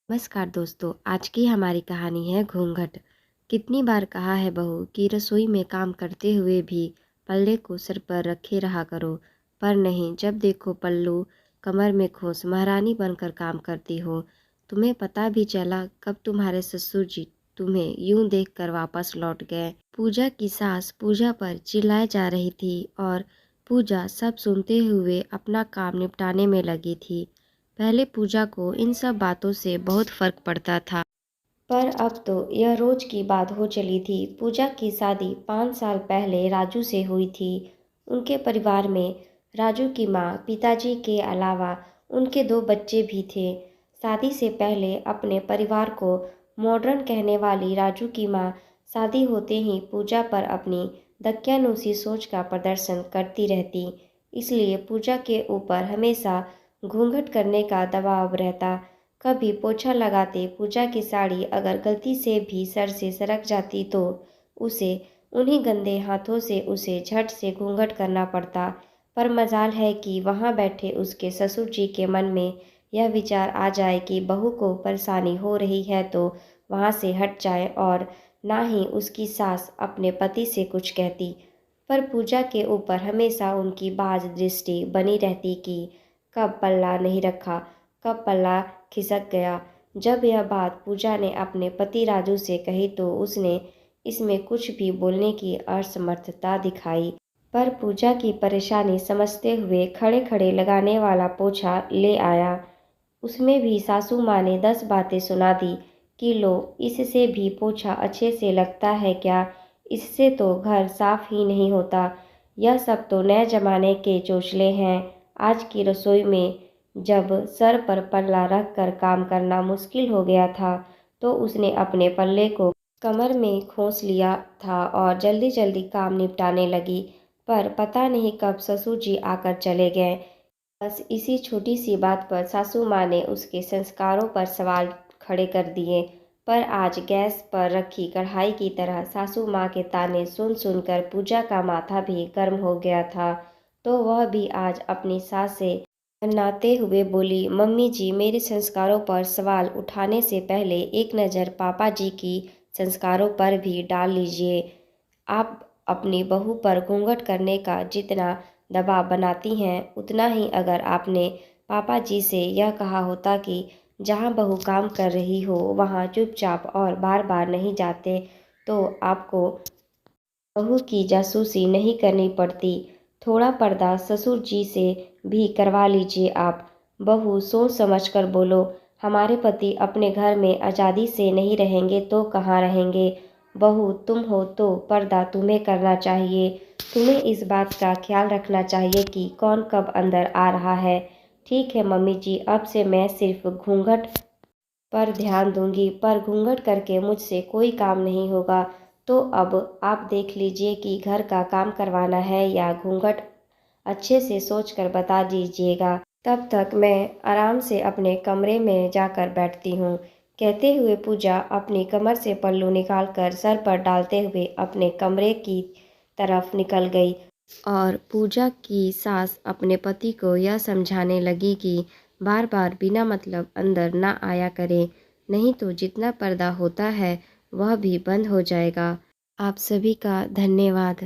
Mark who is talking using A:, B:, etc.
A: नमस्कार दोस्तों, आज की हमारी कहानी है घूंघट। कितनी बार कहा है बहू कि रसोई में काम करते हुए भी पल्ले को सिर पर रखे रहा करो, पर नहीं, जब देखो पल्लू कमर में खोस महारानी बनकर काम करती हो। तुम्हें पता भी चला कब तुम्हारे ससुर जी तुम्हें यूं देखकर वापस लौट गए। पूजा की सास पूजा पर चिल्लाए जा रही थी और पूजा सब सुनते हुए अपना काम निपटाने में लगी थी। पहले पूजा को इन सब बातों से बहुत फर्क पड़ता था, पर अब तो यह रोज की बात हो चली थी। पूजा की शादी 5 साल पहले राजू से हुई थी। उनके परिवार में राजू की माँ, पिताजी के अलावा उनके 2 बच्चे भी थे। शादी से पहले अपने परिवार को मॉडर्न कहने वाली राजू की माँ शादी होते ही पूजा पर अपनी दकियानूसी सोच का प्रदर्शन करती रहती। इसलिए पूजा के ऊपर हमेशा घूंघट करने का दबाव रहता। कभी पोछा लगाते पूजा की साड़ी अगर गलती से भी सर से सरक जाती तो उसे उन्हीं गंदे हाथों से उसे झट से घूंघट करना पड़ता। पर मजाल है कि वहाँ बैठे उसके ससुर जी के मन में यह विचार आ जाए कि बहू को परेशानी हो रही है तो वहाँ से हट जाए, और ना ही उसकी सास अपने पति से कुछ कहती। पर पूजा के ऊपर हमेशा उनकी बाज दृष्टि बनी रहती कि कब पल्ला नहीं रखा, कब पल्ला खिसक गया। जब यह बात पूजा ने अपने पति राजू से कही तो उसने इसमें कुछ भी बोलने की असमर्थता दिखाई। पर पूजा की परेशानी समझते हुए खड़े खड़े लगाने वाला पोछा ले आया। उसमें भी सासू माँ ने 10 बातें सुना दी कि लो, इससे भी पोछा अच्छे से लगता है क्या, इससे तो घर साफ ही नहीं होता। यह सब तो नए जमाने के चोचले हैं। आज की रसोई में जब सर पर पल्ला रख कर काम करना मुश्किल हो गया था तो उसने अपने पल्ले को कमर में खोस लिया था और जल्दी जल्दी काम निपटाने लगी। पर पता नहीं कब ससुर जी आकर चले गए। बस इसी छोटी सी बात पर सासू माँ ने उसके संस्कारों पर सवाल खड़े कर दिए। पर आज गैस पर रखी कढ़ाई की तरह सासू माँ के ताने सुन सुनकर पूजा का माथा भी गर्म हो गया था। तो वह भी आज अपनी सास से नाते हुए बोली, मम्मी जी, मेरे संस्कारों पर सवाल उठाने से पहले एक नज़र पापा जी की संस्कारों पर भी डाल लीजिए। आप अपनी बहू पर घूंघट करने का जितना दबाव बनाती हैं, उतना ही अगर आपने पापा जी से यह कहा होता कि जहाँ बहू काम कर रही हो वहाँ चुपचाप और बार बार नहीं जाते, तो आपको बहू की जासूसी नहीं करनी पड़ती। थोड़ा पर्दा ससुर जी से भी करवा लीजिए आप। बहू, सोच समझ कर बोलो। हमारे पति अपने घर में आज़ादी से नहीं रहेंगे तो कहाँ रहेंगे। बहू तुम हो तो पर्दा तुम्हें करना चाहिए। तुम्हें इस बात का ख्याल रखना चाहिए कि कौन कब अंदर आ रहा है। ठीक है मम्मी जी, अब से मैं सिर्फ घूंघट पर ध्यान दूंगी, पर घूंघट करके मुझसे कोई काम नहीं होगा। तो अब आप देख लीजिए कि घर का काम करवाना है या घूंघट, अच्छे से सोच कर बता दीजिएगा। तब तक मैं आराम से अपने कमरे में जाकर बैठती हूँ। कहते हुए पूजा अपनी कमर से पल्लू निकालकर सर पर डालते हुए अपने कमरे की तरफ निकल गई, और पूजा की सास अपने पति को यह समझाने लगी कि बार बार बिना मतलब अंदर ना आया करे, नहीं तो जितना पर्दा होता है वह भी बंद हो जाएगा। आप सभी का धन्यवाद।